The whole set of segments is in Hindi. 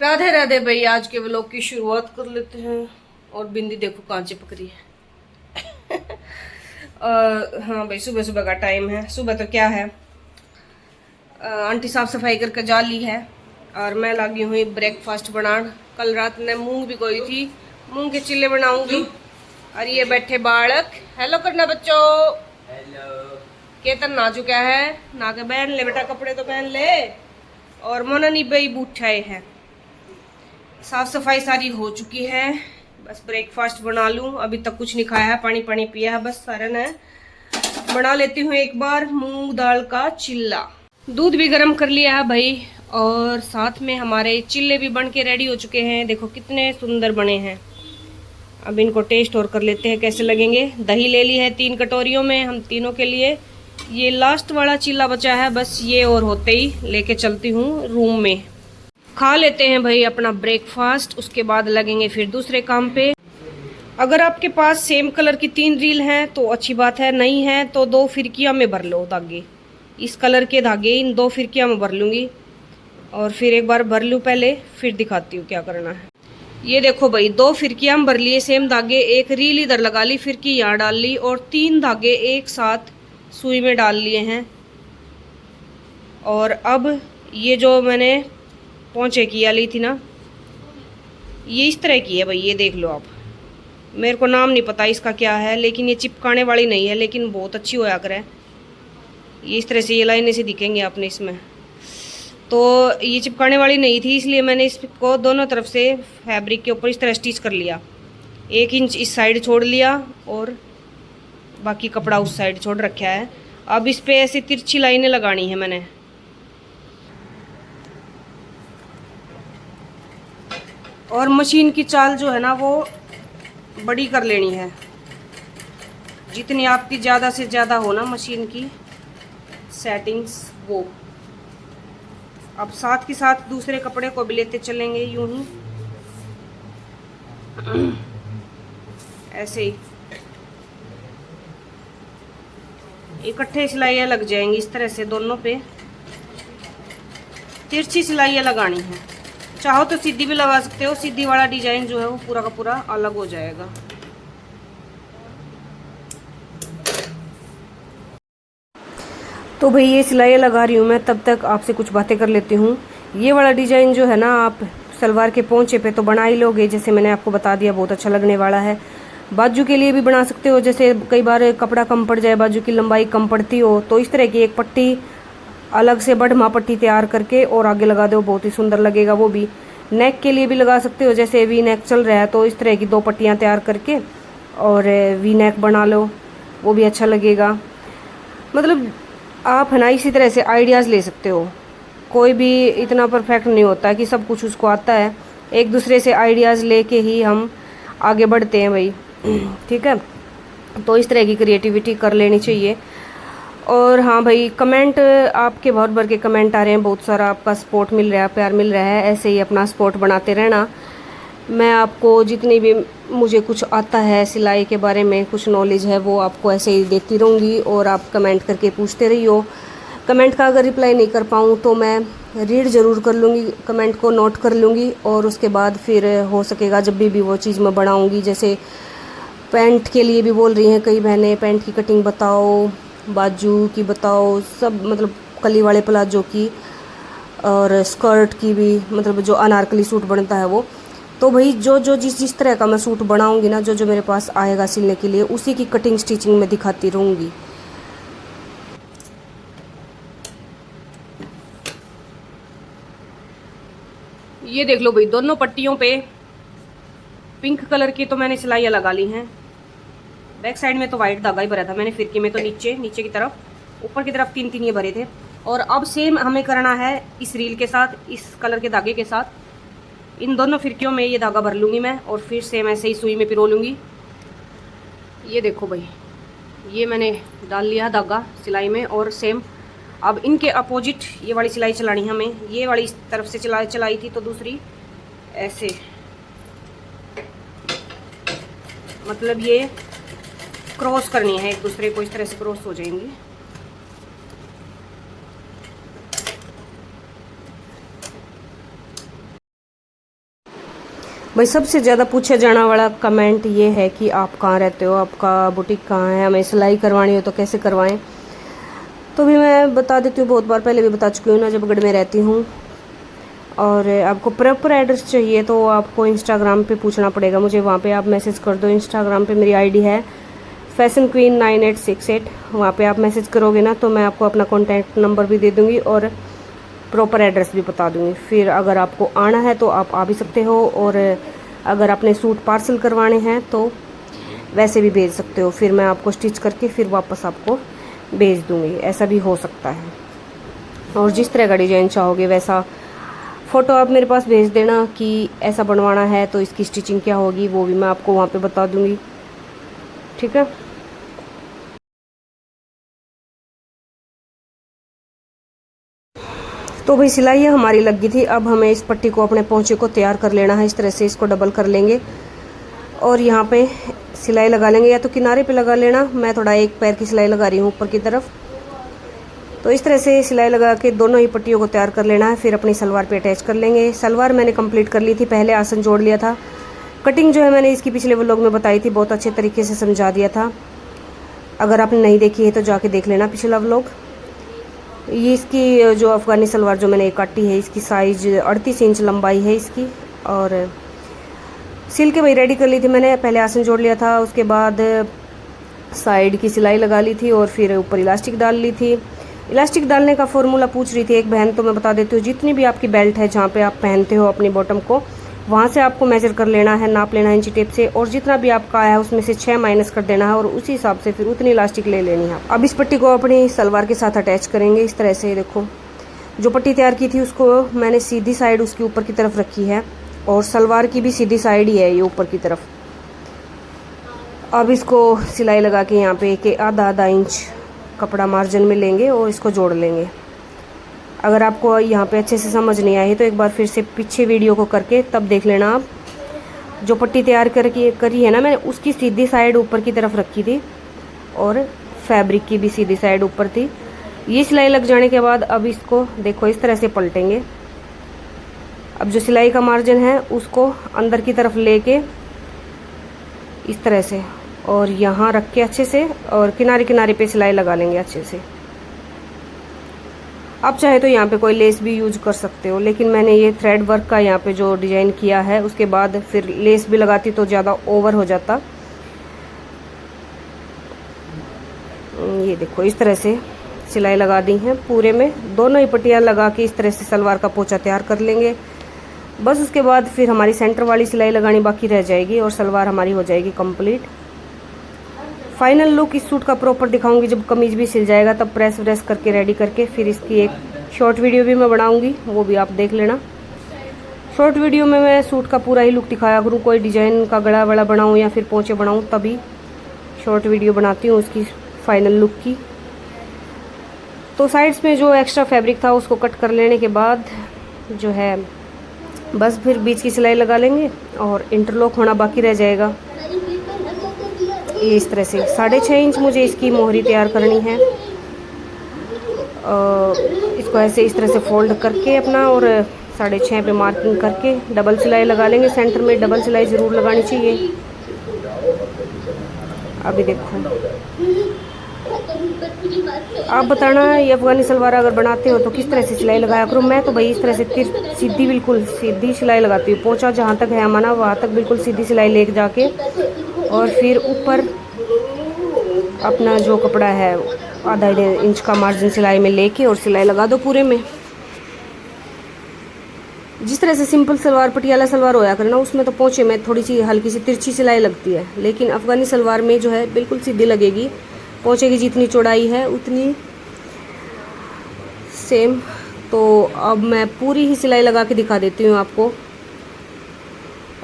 राधे राधे भाई। आज के व्लॉग की शुरुआत कर लेते हैं। और बिंदी देखो कहाँ चिपक रही है। हाँ भाई, सुबह सुबह का टाइम है। सुबह तो क्या है, आंटी साफ सफाई करके जा ली है और मैं लगी हुई ब्रेकफास्ट बनाने। कल रात ने मूंग भिगोई थी, मूंग के चिल्ले बनाऊंगी। और ये बैठे बालक हेलो करना बच्चों। हेलो। केतन ना चुका है, ना के पहन ले बेटा, कपड़े तो पहन ले। और मोननी भाई बूठाए हैं। साफ सफाई सारी हो चुकी है, बस ब्रेकफास्ट बना लूं। अभी तक कुछ नहीं खाया है, पानी पानी पिया है बस। सारा ने बना लेती हूँ एक बार मूंग दाल का चिल्ला। दूध भी गर्म कर लिया है भाई, और साथ में हमारे चिल्ले भी बन के रेडी हो चुके हैं। देखो कितने सुंदर बने हैं। अब इनको टेस्ट और कर लेते हैं कैसे लगेंगे। दही ले ली है 3 कटोरियों में हम तीनों के लिए। ये लास्ट वाला चिल्ला बचा है, बस ये और होते ही लेके चलती हूँ रूम में। खा लेते हैं भाई अपना ब्रेकफास्ट, उसके बाद लगेंगे फिर दूसरे काम पे। अगर आपके पास सेम कलर की 3 रील हैं तो अच्छी बात है, नहीं है तो 2 फिरकियाँ में भर लो धागे। इस कलर के धागे इन 2 फिरकियाँ में भर लूँगी, और फिर एक बार भर लूँ पहले, फिर दिखाती हूँ क्या करना है। ये देखो भाई, 2 फिरकियाँ हम भर लिए सेम धागे। एक रील इधर लगा ली, फिरकी यहाँ डाल ली, और 3 धागे एक साथ सुई में डाल लिए हैं। और अब ये जो मैंने पोंछे की ली थी ना, ये इस तरह की है भाई। ये देख लो आप, मेरे को नाम नहीं पता इसका क्या है, लेकिन ये चिपकाने वाली नहीं है, लेकिन बहुत अच्छी होया करे। ये इस तरह से ये लाइनें से दिखेंगे आपने इसमें। तो ये चिपकाने वाली नहीं थी, इसलिए मैंने इसको दोनों तरफ से फैब्रिक के ऊपर इस तरह स्टिच कर लिया। 1 इंच इस साइड छोड़ लिया और बाकी कपड़ा उस साइड छोड़ रखा है। अब इस पे ऐसे तिरछी लाइनें लगानी है मैंने। और मशीन की चाल जो है ना वो बड़ी कर लेनी है, जितनी आपकी ज़्यादा से ज़्यादा हो ना मशीन की सेटिंग्स वो। अब साथ के साथ दूसरे कपड़े को भी लेते चलेंगे यूं ही, ऐसे ही इकट्ठे सिलाइयाँ लग जाएंगी इस तरह से। दोनों पे तिरछी सिलाइयाँ लगानी है। चाहो तो सीधी भी लगा सकते हो, सीधी वाला डिजाइन जो है वो पूरा का पूरा अलग हो जाएगा। तो भाई ये सिलाइयाँ लगा रही हूँ मैं, तब तक आपसे कुछ बातें कर लेती हूँ। ये वाला डिजाइन जो है ना, आप सलवार के पोंचे पे तो बना ही लोगे, जैसे मैंने आपको बता दिया, बहुत अच्छा लगने वाला है। बाजू के लिए भी बना सकते हो, जैसे कई बार कपड़ा कम पड़ जाए, बाजू की लंबाई कम पड़ती हो, तो इस तरह की एक पट्टी अलग से बढ़मा पट्टी तैयार करके और आगे लगा दो, बहुत ही सुंदर लगेगा वो भी। नेक के लिए भी लगा सकते हो, जैसे वी नेक चल रहा है तो इस तरह की 2 पट्टियाँ तैयार करके और वी नेक बना लो, वो भी अच्छा लगेगा। मतलब आप है ना इसी तरह से आइडियाज़ ले सकते हो। कोई भी इतना परफेक्ट नहीं होता कि सब कुछ उसको आता है। एक दूसरे से आइडियाज़ लेके ही हम आगे बढ़ते हैं भाई। ठीक है, तो इस तरह की क्रिएटिविटी कर लेनी चाहिए। और हाँ भाई, कमेंट आपके भर भर के कमेंट आ रहे हैं, बहुत सारा आपका सपोर्ट मिल रहा है, प्यार मिल रहा है। ऐसे ही अपना सपोर्ट बनाते रहना। मैं आपको जितनी भी मुझे कुछ आता है सिलाई के बारे में, कुछ नॉलेज है, वो आपको ऐसे ही देती रहूँगी, और आप कमेंट करके पूछते रहियो। कमेंट का अगर रिप्लाई नहीं कर पाऊँ तो मैं रीड ज़रूर कर लूँगी, कमेंट को नोट कर लूँगी, और उसके बाद फिर हो सकेगा जब भी वो चीज़ मैं बनाऊँगी। जैसे पैंट के लिए भी बोल रही हैं कई बहनें, पैंट की कटिंग बताओ, बाजू की बताओ, सब मतलब कली वाले प्लाजो की, और स्कर्ट की भी, मतलब जो अनारकली सूट बनता है वो। तो भाई जो जो जिस तरह का मैं सूट बनाऊंगी ना, जो जो मेरे पास आएगा सिलने के लिए, उसी की कटिंग स्टिचिंग में दिखाती रहूँगी। ये देख लो भाई, दोनों पट्टियों पे पिंक कलर की तो मैंने सिलाइयाँ लगा ली हैं। बैक साइड में तो वाइट धागा ही भरा था मैंने, फिरकी में तो नीचे की तरफ, ऊपर की तरफ 3 ये भरे थे। और अब सेम हमें करना है इस रील के साथ, इस कलर के धागे के साथ। इन दोनों फिरकियों में ये धागा भर लूँगी मैं, और फिर सेम ऐसे ही सुई में पिरो लूँगी। ये देखो भाई, ये मैंने डाल लिया धागा सिलाई में, और सेम अब इनके अपोजिट ये वाली सिलाई चलानी है हमें। ये वाली इस तरफ से चलाई थी, तो दूसरी ऐसे, मतलब ये क्रॉस करनी है एक दूसरे को, इस तरह से क्रॉस हो जाएंगी। भाई सबसे ज़्यादा पूछा जाने वाला कमेंट ये है कि आप कहाँ रहते हो, आपका बुटीक कहाँ है, हमें सिलाई करवानी हो तो कैसे करवाएं। तो भी मैं बता देती हूँ, बहुत बार पहले भी बता चुकी हूँ, नजफगढ़ में रहती हूँ। और आपको प्रॉपर एड्रेस चाहिए तो आपको इंस्टाग्राम पे पूछना पड़ेगा मुझे, वहाँ पे आप मैसेज कर दो। इंस्टाग्राम पे मेरी आईडी है फैशन क्वीन 9868। वहाँ पे आप मैसेज करोगे ना तो मैं आपको अपना कॉन्टैक्ट नंबर भी दे दूँगी और प्रॉपर एड्रेस भी बता दूँगी। फिर अगर आपको आना है तो आप आ भी सकते हो, और अगर अपने सूट पार्सल करवाने हैं तो वैसे भी भेज सकते हो। फिर मैं आपको स्टिच करके फिर वापस आपको भेज दूँगी, ऐसा भी हो सकता है। और जिस तरह का डिज़ाइन चाहोगे वैसा फ़ोटो आप मेरे पास भेज देना कि ऐसा बनवाना है तो इसकी स्टिचिंग क्या होगी, वो भी मैं आपको वहाँ पे बता दूँगी। ठीक है। तो भाई सिलाई हमारी लग गई थी। अब हमें इस पट्टी को, अपने पोंचे को तैयार कर लेना है। इस तरह से इसको डबल कर लेंगे और यहाँ पे सिलाई लगा लेंगे, या तो किनारे पे लगा लेना। मैं थोड़ा एक पैर की सिलाई लगा रही हूँ ऊपर की तरफ। तो इस तरह से सिलाई लगा के दोनों ही पट्टियों को तैयार कर लेना है। फिर अपनी सलवार पे अटैच कर लेंगे। सलवार मैंने कंप्लीट कर ली थी, पहले आसन जोड़ लिया था। कटिंग जो है मैंने इसकी पिछले व्लॉग में बताई थी, बहुत अच्छे तरीके से समझा दिया था। अगर आपने नहीं देखी है तो जाके देख लेना पिछला व्लॉग। ये इसकी जो अफ़गानी सलवार जो मैंने काटी है, इसकी साइज़ 38 इंच लंबाई है इसकी। और सिल के भाई रेडी कर ली थी मैंने। पहले आसन जोड़ लिया था, उसके बाद साइड की सिलाई लगा ली थी और फिर ऊपर इलास्टिक डाल ली थी। इलास्टिक डालने का फॉर्मूला पूछ रही थी एक बहन, तो मैं बता देती हूँ। जितनी भी आपकी बेल्ट है जहाँ पे आप पहनते हो अपनी बॉटम को, वहाँ से आपको मेजर कर लेना है, नाप लेना है इंची टेप से, और जितना भी आपका है उसमें से 6 माइनस कर देना है और उसी हिसाब से फिर उतनी इलास्टिक ले लेनी है। अब इस पट्टी को अपनी सलवार के साथ अटैच करेंगे इस तरह से। देखो, जो पट्टी तैयार की थी उसको मैंने सीधी साइड उसकी ऊपर की तरफ रखी है, और सलवार की भी सीधी साइड ही है ये ऊपर की तरफ। अब इसको सिलाई लगा के यहाँ पे एक आधा इंच कपड़ा मार्जिन में लेंगे और इसको जोड़ लेंगे। अगर आपको यहाँ पे अच्छे से समझ नहीं आई तो एक बार फिर से पीछे वीडियो को करके तब देख लेना आप। जो पट्टी तैयार करी है ना मैंने, उसकी सीधी साइड ऊपर की तरफ रखी थी और फैब्रिक की भी सीधी साइड ऊपर थी। ये सिलाई लग जाने के बाद अब इसको देखो इस तरह से पलटेंगे। अब जो सिलाई का मार्जिन है उसको अंदर की तरफ लेके इस तरह से, और यहाँ रख के अच्छे से, और किनारे किनारे पे सिलाई लगा लेंगे अच्छे से। आप चाहे तो यहाँ पे कोई लेस भी यूज कर सकते हो, लेकिन मैंने ये थ्रेड वर्क का यहाँ पे जो डिजाइन किया है उसके बाद फिर लेस भी लगाती तो ज़्यादा ओवर हो जाता। ये देखो इस तरह से सिलाई लगा दी है पूरे में, दोनों ही पट्टियाँ लगा के इस तरह से सलवार का पोंचा तैयार कर लेंगे। बस उसके बाद फिर हमारी सेंटर वाली सिलाई लगानी बाकी रह जाएगी और सलवार हमारी हो जाएगी कंप्लीट। फाइनल लुक इस सूट का प्रॉपर दिखाऊंगी जब कमीज भी सिल जाएगा, तब प्रेस व्रेस करके रेडी करके फिर इसकी एक शॉर्ट वीडियो भी मैं बनाऊंगी, वो भी आप देख लेना। शॉर्ट वीडियो में मैं सूट का पूरा ही लुक दिखाया करूँ, कोई डिजाइन का गला वड़ा बनाऊँ या फिर पोंचे बनाऊँ, तभी शॉर्ट वीडियो बनाती हूँ उसकी फाइनल लुक की। तो साइड्स में जो एक्स्ट्रा फैब्रिक था उसको कट कर लेने के बाद जो है बस फिर बीच की सिलाई लगा लेंगे और इंटरलॉक होना बाकी रह जाएगा। इस तरह से 6.5 इंच मुझे इसकी मोहरी तैयार करनी है। इसको ऐसे इस तरह से फोल्ड करके अपना, और 6.5 पे मार्किंग करके डबल सिलाई लगा लेंगे। सेंटर में डबल सिलाई ज़रूर लगानी चाहिए। अभी देखो, आप बताना ये अफगानी सलवार अगर बनाते हो तो किस तरह से सिलाई लगाया करो। मैं तो भाई इस तरह से सीधी, बिल्कुल सीधी सिलाई लगाती हूँ। पोंचा जहाँ तक है हमारा वहाँ तक बिल्कुल सीधी सिलाई ले जाके, और फिर ऊपर अपना जो कपड़ा है आधा इंच का मार्जिन सिलाई में लेके और सिलाई लगा दो पूरे में। जिस तरह से सिंपल सलवार पटियाला सलवार होया करे ना, उसमें तो पोंचे में थोड़ी सी हल्की सी तिरछी सिलाई लगती है, लेकिन अफगानी सलवार में जो है बिल्कुल सीधी लगेगी। पोंचे की जितनी चौड़ाई है उतनी सेम। तो अब मैं पूरी ही सिलाई लगा के दिखा देती हूँ आपको।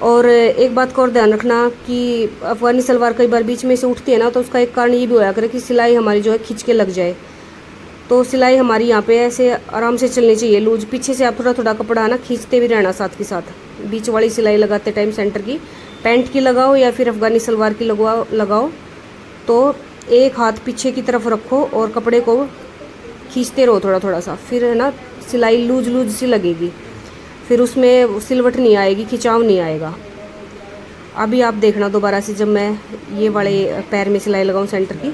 और एक बात का और ध्यान रखना कि अफगानी सलवार कई बार बीच में से उठती है ना, तो उसका एक कारण ये भी होया करे कि सिलाई हमारी जो है खिंच के लग जाए। तो सिलाई हमारी यहाँ पे ऐसे आराम से चलनी चाहिए लूज। पीछे से आप थोड़ा थोड़ा कपड़ा है ना खींचते भी रहना साथ के साथ। बीच वाली सिलाई लगाते टाइम सेंटर की, पैंट की लगाओ या फिर अफगानी सलवार की लगाओ तो एक हाथ पीछे की तरफ रखो और कपड़े को खींचते रहो थोड़ा थोड़ा सा। फिर है ना सिलाई लूज सी लगेगी, फिर उसमें सिलवट नहीं आएगी, खिंचाव नहीं आएगा। अभी आप देखना दोबारा से जब मैं ये वाले पैर में सिलाई लगाऊं सेंटर की,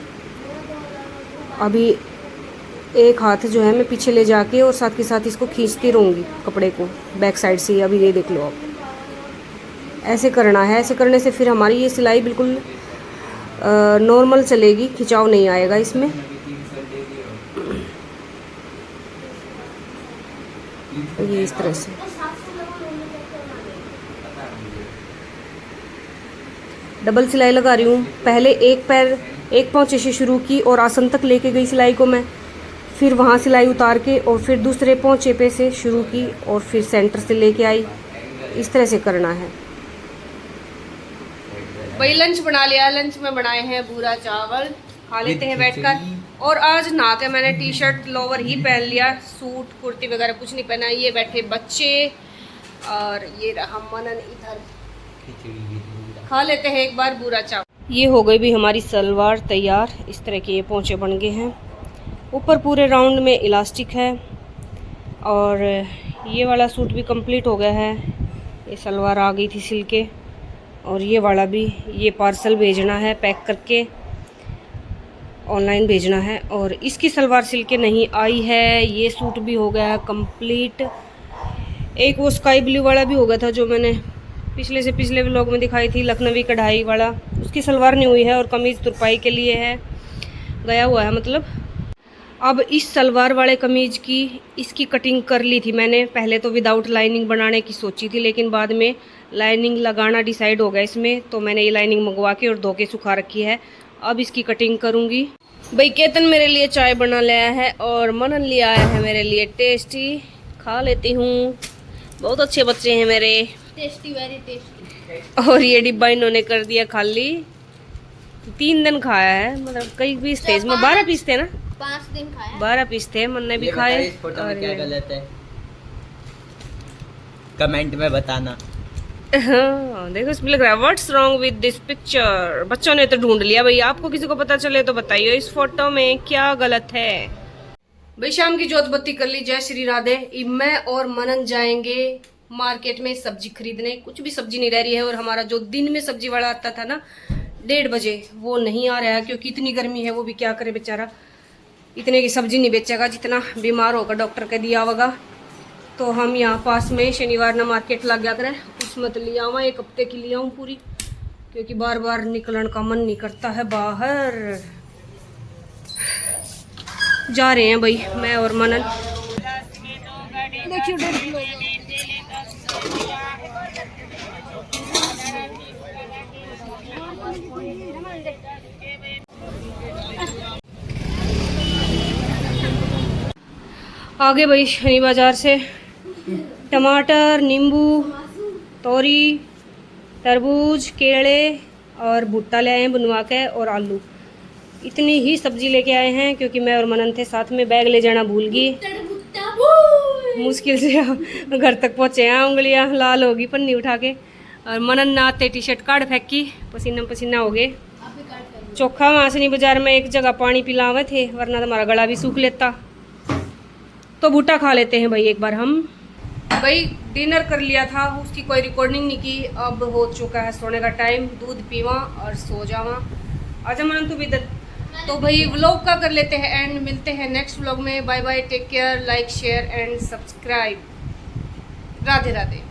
अभी एक हाथ जो है मैं पीछे ले जाके और साथ के साथ इसको खींचती रहूँगी कपड़े को बैक साइड से। अभी ये देख लो आप, ऐसे करना है। ऐसे करने से फिर हमारी ये सिलाई बिल्कुल नॉर्मल चलेगी, खिंचाव नहीं आएगा इसमें। ये इस तरह से डबल सिलाई लगा रही हूँ। पहले एक पैर एक पौंचे से शुरू की और आसन तक लेके गई सिलाई को मैं, फिर वहाँ सिलाई उतार के और फिर दूसरे पौंचे पे से शुरू की और फिर सेंटर से लेके आई। इस तरह से करना है। भाई लंच बना लिया। लंच में बनाए हैं भूरा चावल, खा लेते हैं बैठकर। और आज नहा के मैंने टी शर्ट लोवर ही पहन लिया, सूट कुर्ती वगैरह कुछ नहीं पहना। ये बैठे बच्चे और ये रहा मनन इधर। खा लेते हैं एक बार भूरा चावल। ये हो गई भी हमारी सलवार तैयार। इस तरह के ये पोंचे बन गए हैं। ऊपर पूरे राउंड में इलास्टिक है और ये वाला सूट भी कंप्लीट हो गया है। ये सलवार आ गई थी सिल के और ये वाला भी, ये पार्सल भेजना है, पैक करके ऑनलाइन भेजना है। और इसकी सलवार सिल के नहीं आई है। ये सूट भी हो गया है कंप्लीट। एक वो स्काई ब्लू वाला भी हो गया था जो मैंने पिछले व्लॉग में दिखाई थी, लखनवी कढ़ाई वाला। उसकी सलवार नहीं हुई है और कमीज़ तुरपाई के लिए है, गया हुआ है मतलब। अब इस सलवार वाले कमीज़ की इसकी कटिंग कर ली थी मैंने। पहले तो विदाउट लाइनिंग बनाने की सोची थी, लेकिन बाद में लाइनिंग लगाना डिसाइड हो गया इसमें, तो मैंने ये लाइनिंग मंगवा के और धो के सुखा रखी है। अब इसकी कटिंग करूँगी। भाई केतन मेरे लिए चाय बना लाया है और मनन लिया आया है मेरे लिए टेस्टी। खा लेती हूँ। बहुत अच्छे बच्चे हैं मेरे, टेस्टी, वेरी टेस्टी। और ये डिब्बा इन्होंने कर दिया खाली। 3 दिन खाया है, मतलब कई पीस थे इसमें। 12 पीस थे ना? 5 दिन खाया। 12 पीस थे, मन ने भी खाए। इस फोटो में क्या गलत है कमेंट में बताना। हाँ देखो इसमें लग रहा है what's wrong with this picture. बच्चों ने तो ढूंढ लिया भाई। आपको किसी को पता चले तो बताइए इस फोटो में क्या गलत है। भाई शाम की जोत बत्ती कर ली। जय श्री राधे। मैं और मनन जाएंगे मार्केट में सब्जी खरीदने। कुछ भी सब्जी नहीं रह रही है और हमारा जो दिन में सब्जी वाला आता था ना 1:30 बजे, वो नहीं आ रहा है क्योंकि इतनी गर्मी है। वो भी क्या करे बेचारा, इतने की सब्जी नहीं बेचेगा जितना बीमार होकर डॉक्टर के दिया होगा। तो हम यहाँ पास में शनिवार ना मार्केट लग गया करें, उसमें तो लिया हुआ 1 हफ्ते की लिया हूँ पूरी, क्योंकि बार बार निकलने का मन नहीं करता है बाहर। जा रहे हैं भाई मैं और मनन। आगे भाई शनि बाजार से टमाटर, नींबू, तोरी, तरबूज, केले और भुट्टा ले आए हैं बनवा के, और आलू। इतनी ही सब्जी लेके आए हैं क्योंकि मैं और मनन थे साथ में। बैग ले जाना भूल गई। मुश्किल से घर तक पहुँचे हैं, उंगलियां लाल होगी पन्नी उठा के। और मनन ने आते टी शर्ट काट फेंकी, पसीना पसीना हो गए। चोखा मासनी बाजार में एक जगह पानी पिलावे थे, वरना तो हमारा गला भी सूख लेता। तो भुट्टा खा लेते हैं भाई एक बार हम। भाई डिनर कर लिया था, उसकी कोई रिकॉर्डिंग नहीं की। अब हो चुका है सोने का टाइम। दूध पीवा और सो जावा। आजा मनन तू भी। तो भाई व्लॉग का कर लेते हैं एंड मिलते हैं नेक्स्ट व्लॉग में। Bye bye, take care, like share and subscribe. Radhe Radhe.